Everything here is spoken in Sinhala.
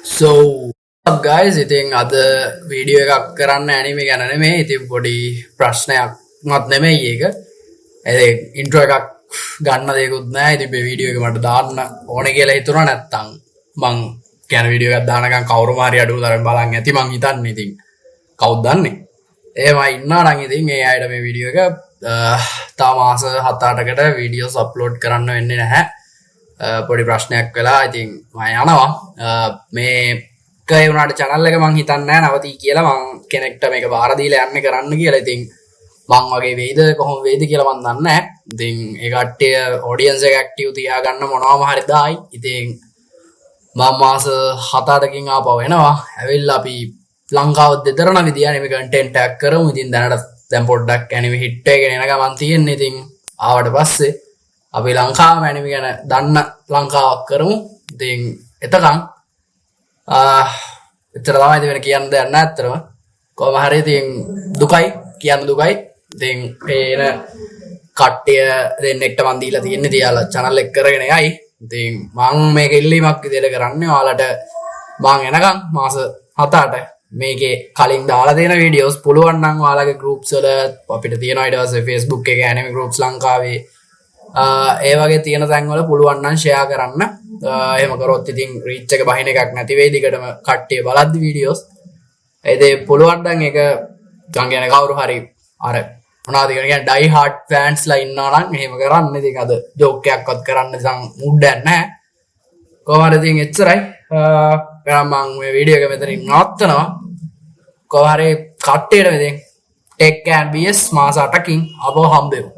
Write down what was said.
So up guys ඉතින් අද වීඩියෝ එකක් කරන්න ඇනිමේ ගැන නෙමෙයි ඉතින් පොඩි ප්‍රශ්නයක්වත් නෙමෙයි ඒක. ඒ ඉන්ට්‍රෝ එකක් ගන්න දෙයක්වත් නැහැ. ඉතින් මේ වීඩියෝ එක මට දාන්න ඕනේ කියලා හිතුණා නැත්තම් මං කියන වීඩියෝ එකක් දානකම් කවුරුම හරි අඩුවතරෙන් බලන් ඇති මං හිතන්නේ. ඉතින් කවුද දන්නේ. එහෙමයි ඉන්නා නම් ඉතින් ඒ අයට මේ වීඩියෝ එක තා මාස 7-8කට වීඩියෝස් අප්ලෝඩ් කරන්න වෙන්නේ නැහැ. පොඩි ප්‍රශ්නයක් වෙලා ඉතින් මම යනවා මේ කේ වුණාට channel එක මං හිතන්නේ නැහැ නවතී කියලා මං කෙනෙක්ට මේක බාර දීලා යන්න කරන්න කියලා. ඉතින් මං වගේ වෙයිද කොහොම වෙයිද කියලා මං දන්නේ නැහැ. ඉතින් ඒ කට්ටිය audience එක active තියාගන්න මොනවාම හරි දායි. ඉතින් මම මාස 7-8කින් ආපහු එනවා. ඇවිල්ලා අපි ලංකාව දෙතරන විදිය anime content එකක් කරමු. ඉතින් දැන් පොඩ්ඩක් anime hit එකගෙන එන ගමන් තියෙන්නේ. ඉතින් ආවට පස්සේ අපි ලංකාව anime ගැන දන්න ලංකාවක් කරමු. ඉතින් එතකන් එතර තමයි වෙන කියන්න දෙයක් නැහැ අත්‍තරම. කොහොම හරි ඉතින් දුකයි කියන්න දුකයි. ඉතින් පේන කට්ටිය දෙන්නෙක්ට මන් දීලා තියෙන්නේ තියාලා channel එක කරගෙන යයි. ඉතින් මම මේක ඉල්ලීමක් විදියට කරන්නේ ඔයාලට මං එනකන් මාස 7-8 මේකේ කලින් දාලා තියෙන වීඩියෝස් පුළුවන් නම් ඔයාලගේ groups වල අපිට තියෙනවා ඊට පස්සේ Facebook එකේ anime groups ලංකාවේ ඒ වගේ තියෙන තැන් වල පුළුවන් නම් share කරන්න. එහෙම කරොත් ඉතින් reach එක බහින එකක් නැති වෙයි දිගටම කට්ටිය බලද්දි වීඩියෝස්. ඒ දේ පුළුවන් නම් ඒක ගන් කියන කවුරු හරි අර මොනවද කියන්නේ die hard fans ලා ඉන්නවා නම් එහෙම කරන්න. ඉතින් අද joke එකක්වත් කරන්න දැන් mood එකක් නැහැ. කොහොමද ඉතින් එච්චරයි. මම මේ වීඩියෝ එක මෙතනින් නවත්තනවා. කොහොම හරි කට්ටියට මෙතෙන් take care and bs මාස 8කින් අපව හම්බෙමු.